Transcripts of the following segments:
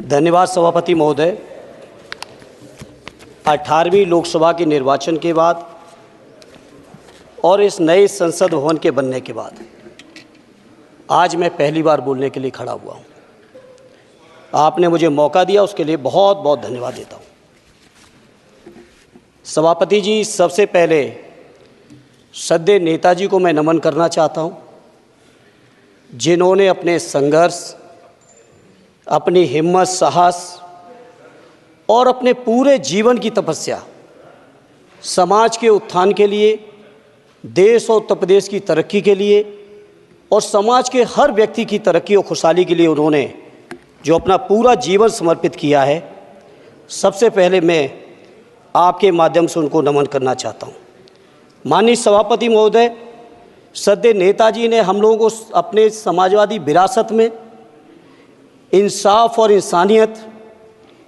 धन्यवाद सभापति महोदय। 18वीं लोकसभा के निर्वाचन के बाद और इस नए संसद भवन के बनने के बाद आज मैं पहली बार बोलने के लिए खड़ा हुआ हूँ। आपने मुझे मौका दिया, उसके लिए बहुत बहुत धन्यवाद देता हूँ। सभापति जी, सबसे पहले श्रद्धेय नेताजी को मैं नमन करना चाहता हूँ, जिन्होंने अपने संघर्ष, अपनी हिम्मत, साहस और अपने पूरे जीवन की तपस्या समाज के उत्थान के लिए, देश और उत्तर प्रदेश की तरक्की के लिए और समाज के हर व्यक्ति की तरक्की और खुशहाली के लिए उन्होंने जो अपना पूरा जीवन समर्पित किया है, सबसे पहले मैं आपके माध्यम से उनको नमन करना चाहता हूँ। माननीय सभापति महोदय, श्रद्धेय नेताजी ने हम लोगों को अपने समाजवादी विरासत में इंसाफ और इंसानियत,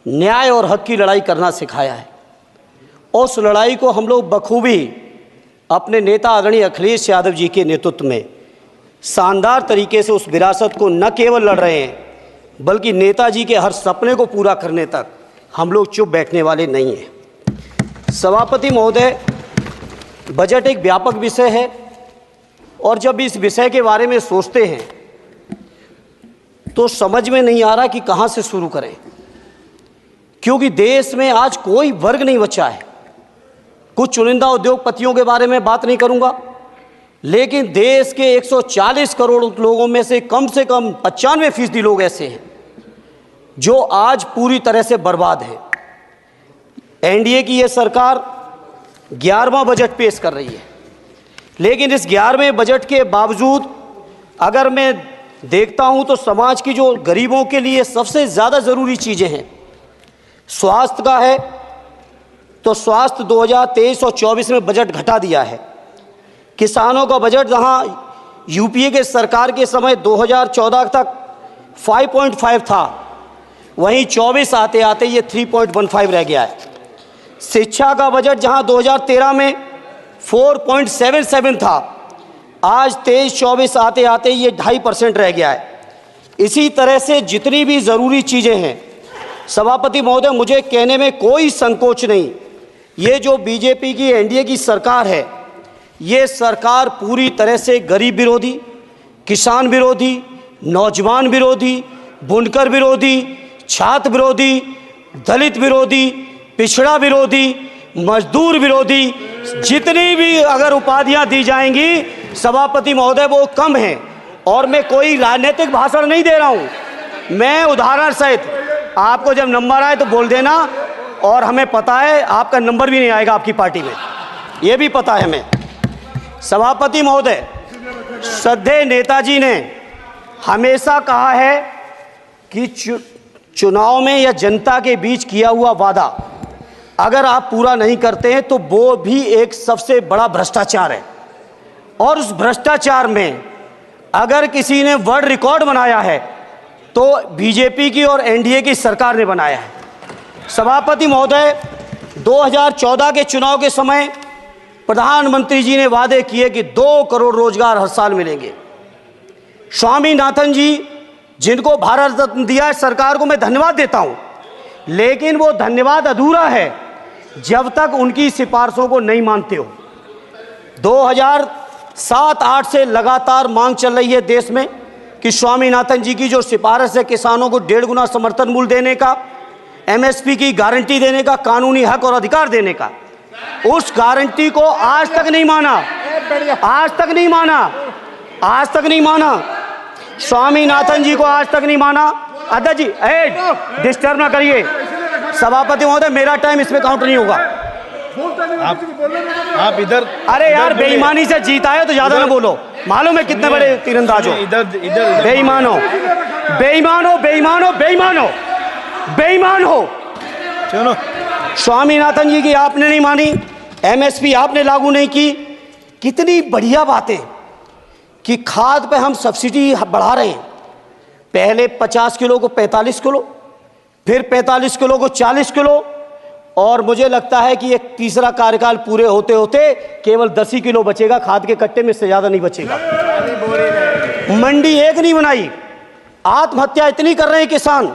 न्याय और हक की लड़ाई करना सिखाया है। उस लड़ाई को हम लोग बखूबी अपने नेता आदरणीय अखिलेश यादव जी के नेतृत्व में शानदार तरीके से उस विरासत को न केवल लड़ रहे हैं, बल्कि नेताजी के हर सपने को पूरा करने तक हम लोग चुप बैठने वाले नहीं हैं। सभापति महोदय, बजट एक व्यापक विषय है और जब इस विषय के बारे में सोचते हैं तो समझ में नहीं आ रहा कि कहाँ से शुरू करें, क्योंकि देश में आज कोई वर्ग नहीं बचा है। कुछ चुनिंदा उद्योगपतियों के बारे में बात नहीं करूंगा, लेकिन देश के 140 करोड़ लोगों में से कम 95% लोग ऐसे हैं जो आज पूरी तरह से बर्बाद है। एनडीए की ये सरकार 11वां बजट पेश कर रही है, लेकिन इस 11वें बजट के बावजूद अगर मैं देखता हूं तो समाज की जो गरीबों के लिए सबसे ज़्यादा ज़रूरी चीज़ें हैं, स्वास्थ्य का है तो स्वास्थ्य 2023 और 24 में बजट घटा दिया है। किसानों का बजट जहां यूपीए के सरकार के समय 2014 तक 5.5 था, वहीं 24 आते आते ये 3.15 रह गया है। शिक्षा का बजट जहां 2013 में 4.77 था, आज 23-24 आते आते ये 2.5% रह गया है। इसी तरह से जितनी भी ज़रूरी चीज़ें हैं, सभापति महोदय, मुझे कहने में कोई संकोच नहीं, ये जो बीजेपी की एनडीए की सरकार है, ये सरकार पूरी तरह से गरीब विरोधी, किसान विरोधी, नौजवान विरोधी, बुनकर विरोधी, छात्र विरोधी, दलित विरोधी, पिछड़ा विरोधी, मजदूर विरोधी, जितनी भी अगर उपाधियां दी जाएंगी सभापति महोदय वो कम हैं। और मैं कोई राजनीतिक भाषण नहीं दे रहा हूं, मैं उदाहरण सहित आपको जब नंबर आए तो बोल देना, और हमें पता है आपका नंबर भी नहीं आएगा आपकी पार्टी में, ये भी पता है हमें। सभापति महोदय, श्रद्धेय नेताजी ने हमेशा कहा है कि चुनाव में या जनता के बीच किया हुआ वादा अगर आप पूरा नहीं करते हैं तो वो भी एक सबसे बड़ा भ्रष्टाचार है, और उस भ्रष्टाचार में अगर किसी ने वर्ल्ड रिकॉर्ड बनाया है तो बीजेपी की और एनडीए की सरकार ने बनाया है। सभापति महोदय, 2014 के चुनाव के समय प्रधानमंत्री जी ने वादे किए कि 2 करोड़ रोजगार हर साल मिलेंगे। स्वामीनाथन जी, जिनको भारत रत्न दिया है, सरकार को मैं धन्यवाद देता हूं, लेकिन वो धन्यवाद अधूरा है जब तक उनकी सिफारिशों को नहीं मानते हो। 2007-8 से लगातार मांग चल रही है देश में कि स्वामीनाथन जी की जो सिफारिश है, किसानों को 1.5 गुना समर्थन मूल्य देने का, एमएसपी की गारंटी देने का, कानूनी हक और अधिकार देने का, उस गारंटी को आज तक नहीं माना, आज तक नहीं माना, आज तक नहीं माना। स्वामीनाथन जी को आज तक नहीं माना। अध्यक्ष जी, डिस्टर्ब ना करिए। सभापति महोदय, मेरा टाइम इसमें काउंट नहीं होगा। आप इधर, अरे यार, बेईमानी से जीता है तो ज्यादा ना बोलो, मालूम है कितने बड़े तीरंदाज हो। इधर बेईमान हो, बेईमान हो, बेईमान हो, बेईमान हो, बेईमान हो। चलो, स्वामीनाथन जी की आपने नहीं मानी, एमएसपी आपने लागू नहीं की। कितनी बढ़िया बातें कि खाद पे हम सब्सिडी बढ़ा रहे हैं, पहले 50 किलो को 45 किलो, फिर 45 किलो को 40 किलो, और मुझे लगता है कि एक तीसरा कार्यकाल पूरे होते होते केवल 10 ही किलो बचेगा खाद के कट्टे में, से ज़्यादा नहीं बचेगा। मंडी एक नहीं बनाई, आत्महत्या इतनी कर रहे हैं किसान,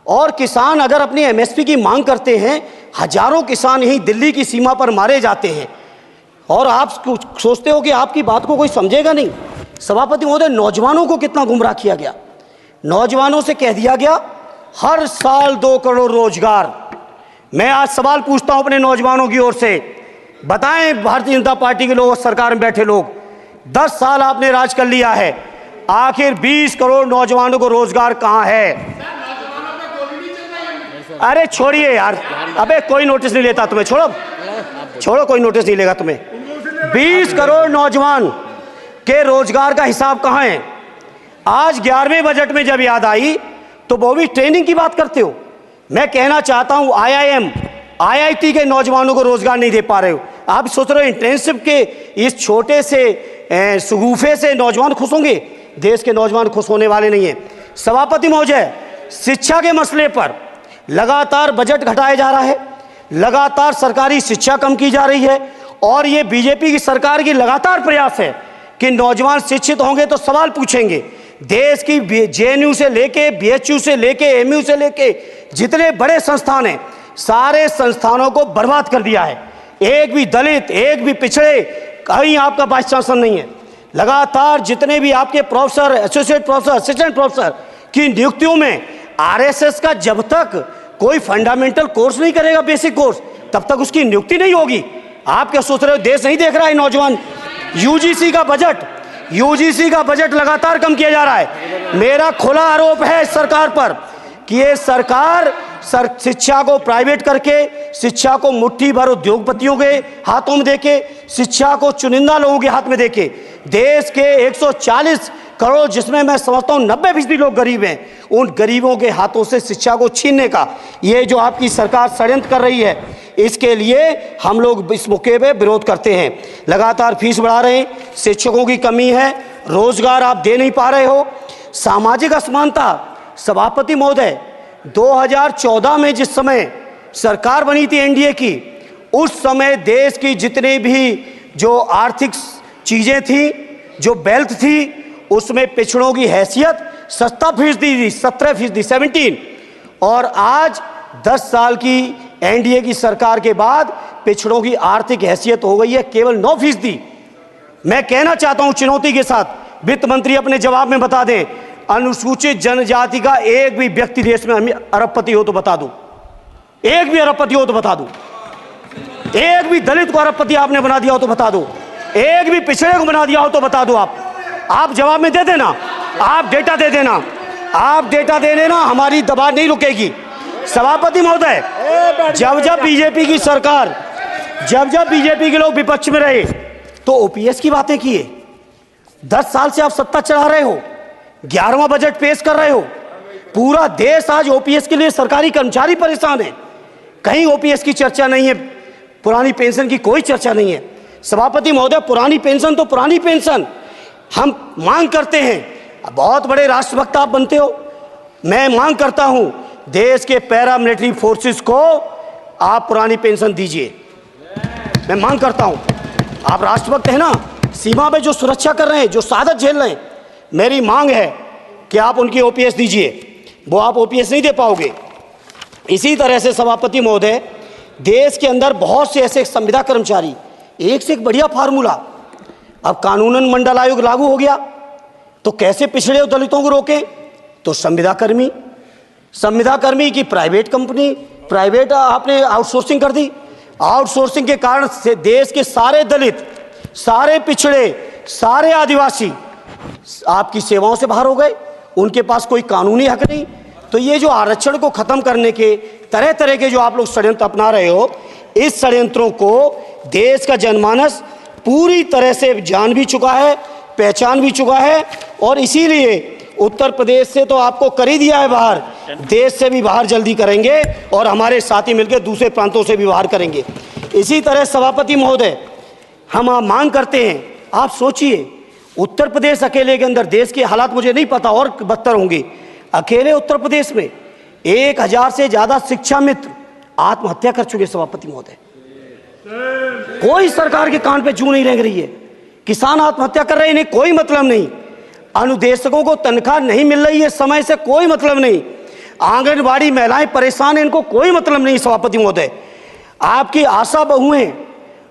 और किसान अगर अपनी एमएसपी की मांग करते हैं, हजारों किसान यहीं दिल्ली की सीमा पर मारे जाते हैं और आप सोचते हो कि आपकी बात को कोई समझेगा नहीं। सभापति महोदय, नौजवानों को कितना गुमराह किया गया। नौजवानों से कह दिया गया हर साल 2 करोड़ रोजगार। मैं आज सवाल पूछता हूं अपने नौजवानों की ओर से, बताएं भारतीय जनता पार्टी के लोग, सरकार में बैठे लोग, 10 साल आपने राज कर लिया है, आखिर 20 करोड़ नौजवानों को रोजगार कहां है? अरे छोड़िए यार, अबे कोई नोटिस नहीं लेता तुम्हें, छोड़ो कोई नोटिस नहीं लेगा तुम्हें। 20 करोड़ नौजवान के रोजगार का हिसाब कहां है? आज 11वें बजट में जब याद आई तो वो भी ट्रेनिंग की बात करते हो। मैं कहना चाहता हूं IIM, IIT के नौजवानों को रोजगार नहीं दे पा रहे हो। आप सोच रहे हो इंटर्नशिप के इस छोटे से शगुफे से नौजवान खुश होंगे? देश के नौजवान खुश होने वाले नहीं है। सभापति महोदय, शिक्षा के मसले पर लगातार बजट घटाया जा रहा है, लगातार सरकारी शिक्षा कम की जा रही है और ये बीजेपी की सरकार की लगातार प्रयास है कि नौजवान शिक्षित होंगे तो सवाल पूछेंगे। देश की JNU से लेके BHU से लेके MU से लेके जितने बड़े संस्थान हैं, सारे संस्थानों को बर्बाद कर दिया है। एक भी दलित, एक भी पिछड़े, कहीं आपका वाइस चांसलर नहीं है। लगातार जितने भी आपके professor, associate professor, assistant professor की नियुक्तियों में RSS का जब तक कोई फंडामेंटल कोर्स नहीं करेगा, बेसिक कोर्स, तब तक उसकी नियुक्ति नहीं होगी। आप क्या सोच रहे हो देश नहीं देख रहा है नौजवान? UGC का बजट लगातार कम किया जा रहा है। मेरा खुला आरोप है इस सरकार पर कि ये सरकार शिक्षा को प्राइवेट करके, शिक्षा को मुट्ठी भर उद्योगपतियों के हाथों में देके, शिक्षा को चुनिंदा लोगों के हाथ में देके, देश के 140 करोड़, जिसमें मैं समझता हूँ 90% लोग गरीब हैं, उन गरीबों के हाथों से शिक्षा को छीनने का ये जो आपकी सरकार षड्यंत्र कर रही है, इसके लिए हम लोग इस मौके पे विरोध करते हैं। लगातार फीस बढ़ा रहे हैं, शिक्षकों की कमी है, रोजगार आप दे नहीं पा रहे हो, सामाजिक असमानता। सभापति महोदय, 2014 में जिस समय सरकार बनी थी NDA की, उस समय देश की जितने भी जो आर्थिक चीजें थी, जो वेल्थ थी, उसमें पिछड़ों की हैसियत 17% थी, 17%, और आज 10 साल की NDA की सरकार के बाद पिछड़ों की आर्थिक हैसियत हो गई है केवल 9%। मैं कहना चाहता हूं चुनौती के साथ, वित्त मंत्री अपने जवाब में बता दें, अनुसूचित जनजाति का एक भी व्यक्ति देश में अरबपति हो तो बता दो, एक भी अरबपति हो तो बता दो, एक भी दलित को अरबपति आपने बना दिया हो तो बता दो, एक भी पिछड़े को बना दिया हो तो बता दो। आप जवाब में दे देना, आप डेटा दे देना, आप डेटा दे देना, हमारी दबाव नहीं रुकेगी। सभापति महोदय, जब बीजेपी की सरकार, जब बीजेपी के लोग विपक्ष में रहे तो OPS की बातें किए। 10 साल से आप सत्ता चढ़ा रहे हो, 11वां बजट पेश कर रहे हो, पूरा देश आज OPS के लिए, सरकारी कर्मचारी परेशान है, कहीं OPS की चर्चा नहीं है, पुरानी पेंशन की कोई चर्चा नहीं है। सभापति महोदय, पुरानी पेंशन तो पुरानी पेंशन, हम मांग करते हैं, बहुत बड़े राष्ट्रभक्त आप बनते हो, मैं मांग करता हूं देश के पैरामिलिट्री फोर्सेस को आप पुरानी पेंशन दीजिए। मैं मांग करता हूं, आप राष्ट्रभक्त हैं ना, सीमा में जो सुरक्षा कर रहे हैं, जो शहादत झेल रहे हैं, मेरी मांग है कि आप उनकी OPS दीजिए। वो आप OPS नहीं दे पाओगे। इसी तरह से सभापति महोदय, देश के अंदर बहुत से ऐसे संविदा कर्मचारी, एक से एक बढ़िया फार्मूला, अब कानूनन मंडल आयोग लागू हो गया तो कैसे पिछड़े और दलितों को रोकें? तो संविदा कर्मी की प्राइवेट कंपनी, प्राइवेट आपने आउटसोर्सिंग कर दी। आउटसोर्सिंग के कारण से देश के सारे दलित, सारे पिछड़े, सारे आदिवासी आपकी सेवाओं से बाहर हो गए, उनके पास कोई कानूनी हक नहीं। तो ये जो आरक्षण को खत्म करने के तरह तरह के जो आप लोग षड्यंत्र अपना रहे हो, इस षड्यंत्रों को देश का जनमानस पूरी तरह से जान भी चुका है, पहचान भी चुका है, और इसीलिए उत्तर प्रदेश से तो आपको कर ही दिया है बाहर, देश से भी बाहर जल्दी करेंगे और हमारे साथी मिलकर दूसरे प्रांतों से भी बाहर करेंगे। इसी तरह सभापति महोदय, हम मांग करते हैं, आप सोचिए उत्तर प्रदेश अकेले के अंदर, देश के हालात मुझे नहीं पता और बदतर होंगे, अकेले उत्तर प्रदेश में 1000 से ज्यादा शिक्षा मित्र आत्महत्या कर चुके। सभापति महोदय, कोई सरकार के कान पे जू नहीं रेंग रही है, किसान आत्महत्या कर रहे हैं, इन्हें कोई मतलब नहीं, अनुदेशकों को तनख्वाह नहीं मिल रही है समय से, कोई मतलब नहीं, आंगनबाड़ी महिलाएं परेशान हैं, इनको कोई मतलब नहीं सभापति महोदय। आपकी आशा बहुएं,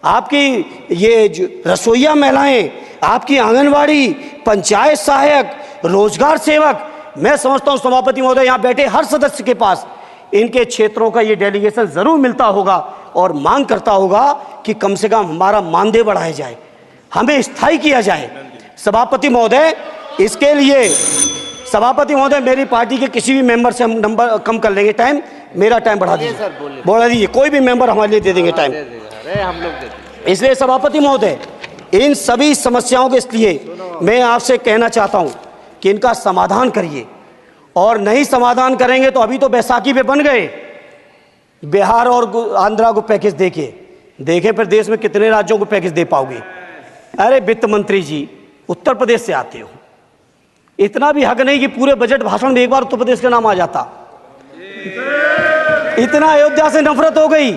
आपकी ये रसोईया महिलाएं, आपकी आंगनबाड़ी, पंचायत सहायक, रोजगार सेवक, मैं समझता हूं सभापति महोदय यहाँ बैठे हर सदस्य के पास इनके क्षेत्रों का ये डेलीगेशन जरूर मिलता होगा और मांग करता होगा कि कम से कम हमारा मानदेय बढ़ाया जाए, हमें स्थायी किया जाए। सभापति महोदय, इसके लिए सभापति महोदय मेरी पार्टी के किसी भी मेंबर से हम नंबर कम कर लेंगे, टाइम, मेरा टाइम बढ़ा दीजिए, बढ़ा दीजिए, कोई भी मेंबर हमारे लिए दे देंगे टाइम, हम लोग देते। इसलिए सभापति महोदय इन सभी समस्याओं के लिए मैं आपसे कहना चाहता हूं कि इनका समाधान करिए, और नहीं समाधान करेंगे तो अभी तो बैसाखी पे बन गए, बिहार और आंध्रा को पैकेज देखे फिर देश में कितने राज्यों को पैकेज दे पाओगे। अरे वित्त मंत्री जी उत्तर प्रदेश से आते हो, इतना भी हक नहीं कि पूरे बजट भाषण में एक बार उत्तर प्रदेश का नाम आ जाता। इतना अयोध्या से नफरत हो गई,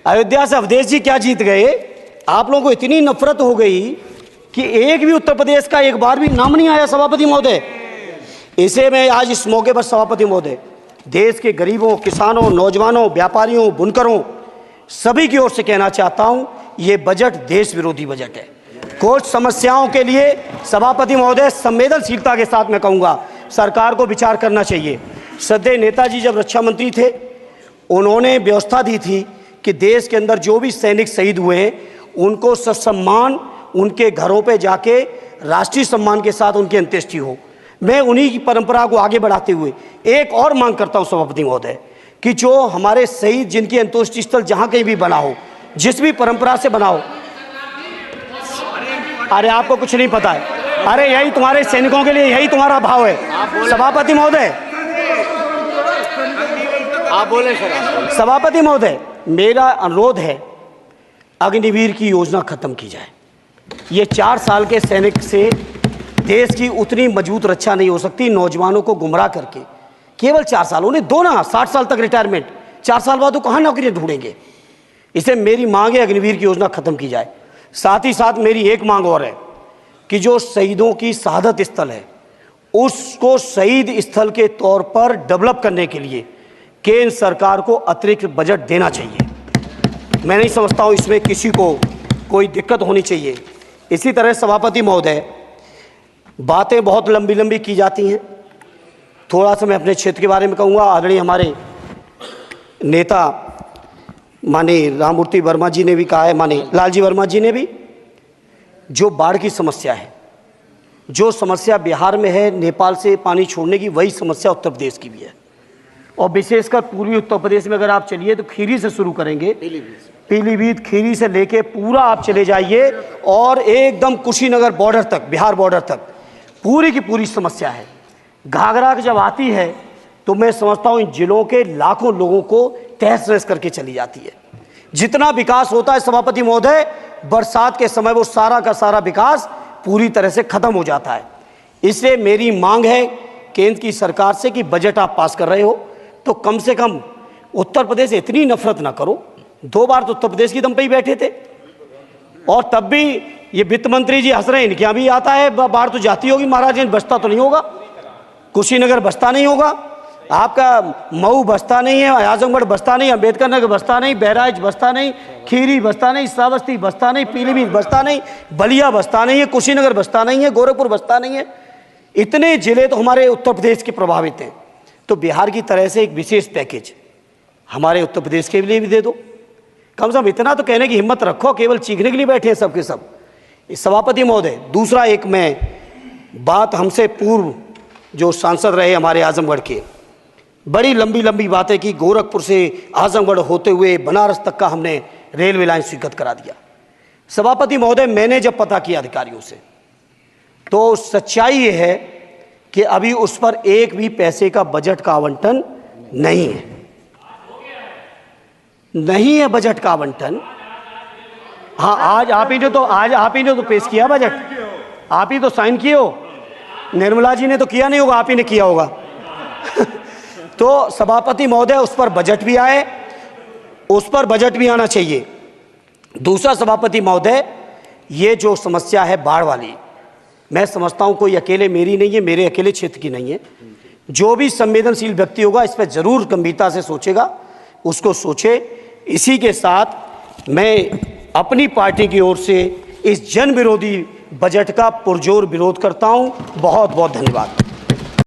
अयोध्या से अवधेश जी क्या जीत गए, आप लोगों को इतनी नफरत हो गई कि एक भी उत्तर प्रदेश का एक बार भी नाम नहीं आया सभापति महोदय। इसे मैं आज इस मौके पर सभापति महोदय देश के गरीबों, किसानों, नौजवानों, व्यापारियों, बुनकरों सभी की ओर से कहना चाहता हूं, ये बजट देश विरोधी बजट है। कुछ समस्याओं के लिए सभापति महोदय संवेदनशीलता के साथ मैं कहूंगा सरकार को विचार करना चाहिए। श्रद्धेय नेताजी जब रक्षा मंत्री थे, उन्होंने व्यवस्था दी थी कि देश के अंदर जो भी सैनिक शहीद हुए हैं उनको ससम्मान उनके घरों पे जाके राष्ट्रीय सम्मान के साथ उनकी अंत्येष्टि हो। मैं उन्हीं की परंपरा को आगे बढ़ाते हुए एक और मांग करता हूं सभापति महोदय कि जो हमारे शहीद जिनकी अंत्येष्टि स्थल जहां कहीं भी बना हो, जिस भी परंपरा से बना हो, अरे आपको कुछ नहीं पता है, अरे यही तुम्हारे सैनिकों के लिए यही तुम्हारा भाव है। सभापति महोदय, आप बोले सर। सभापति महोदय मेरा अनुरोध है अग्निवीर की योजना खत्म की जाए। ये 4 साल के सैनिक से देश की उतनी मजबूत रक्षा नहीं हो सकती। नौजवानों को गुमराह करके केवल 4 साल, उन्हें दो ना 60 साल तक रिटायरमेंट, 4 साल बाद वो कहाँ नौकरियां ढूंढेंगे। इसे मेरी मांग है अग्निवीर की योजना खत्म की जाए। साथ ही साथ मेरी एक मांग और है कि जो शहीदों की शहादत स्थल है उसको शहीद स्थल के तौर पर डेवलप करने के लिए केंद्र सरकार को अतिरिक्त बजट देना चाहिए। मैं नहीं समझता हूं इसमें किसी को कोई दिक्कत होनी चाहिए। इसी तरह सभापति महोदय बातें बहुत लंबी लंबी की जाती हैं, थोड़ा सा मैं अपने क्षेत्र के बारे में कहूँगा। आदरणीय हमारे नेता माननीय राममूर्ति वर्मा जी ने भी कहा है, माननीय लालजी वर्मा जी ने भी, जो बाढ़ की समस्या है, जो समस्या बिहार में है नेपाल से पानी छोड़ने की, वही समस्या उत्तर प्रदेश की भी है। और विशेषकर पूर्वी उत्तर प्रदेश में अगर आप चलिए तो खीरी से शुरू करेंगे, पीलीभीत खीरी से लेके पूरा आप चले जाइए और एकदम कुशीनगर बॉर्डर तक, बिहार बॉर्डर तक पूरी की पूरी समस्या है। घाघरा जब आती है तो मैं समझता हूँ इन जिलों के लाखों लोगों को तहस नहस करके चली जाती है। जितना विकास होता है सभापति महोदय, बरसात के समय वो सारा का सारा विकास पूरी तरह से खत्म हो जाता है। इसलिए मेरी मांग है केंद्र की सरकार से कि बजट आप पास कर रहे हो तो कम से कम उत्तर प्रदेश से इतनी नफरत ना करो। 2 बार तो उत्तर प्रदेश की दम पे ही बैठे थे और तब भी ये वित्त मंत्री जी हंस रहे हैं, इनके यहाँ भी आता है बाढ़ तो जाती होगी, महाराजगंज बसता तो नहीं होगा, कुशीनगर बसता नहीं होगा, आपका मऊ बसता नहीं है, आजमगढ़ बसता नहीं, अम्बेडकर नगर बसता नहीं, बहराइच बसता नहीं, खीरी बसता नहीं, श्रावस्ती बसता नहीं, पीलीभीत बसता नहीं, बलिया बसता नहीं है, कुशीनगर बसता नहीं है, गोरखपुर बसता नहीं है। इतने जिले तो हमारे उत्तर प्रदेश के प्रभावित हैं। तो बिहार की तरह से एक विशेष पैकेज हमारे उत्तर प्रदेश के लिए भी दे दो। कम से कम इतना तो कहने की हिम्मत रखो, केवल चीखने के लिए बैठे हैं सबके सब। सभापति महोदय, दूसरा एक मैं बात, हमसे पूर्व जो सांसद रहे हमारे आजमगढ़ के, बड़ी लंबी लंबी बातें की, गोरखपुर से आजमगढ़ होते हुए बनारस तक का हमने रेलवे लाइन स्वीकृत करा दिया। सभापति महोदय, मैंने जब पता किया अधिकारियों से तो सच्चाई ये है कि अभी उस पर एक भी पैसे का बजट का आवंटन नहीं है, नहीं है बजट का आवंटन। हाँ, आज आप ही ने तो पेश किया बजट, आप ही तो साइन किए हो, निर्मला जी ने तो किया नहीं होगा, आप ही ने किया होगा। तो सभापति महोदय, उस पर बजट भी आए, उस पर बजट भी आना चाहिए। दूसरा सभापति महोदय, ये जो समस्या है बाढ़ वाली, मैं समझता हूं कोई अकेले मेरी नहीं है, मेरे अकेले क्षेत्र की नहीं है। जो भी संवेदनशील व्यक्ति होगा इस पर जरूर गंभीरता से सोचेगा, उसको सोचे। इसी के साथ मैं अपनी पार्टी की ओर से इस जन विरोधी बजट का पुरजोर विरोध करता हूं। बहुत बहुत धन्यवाद।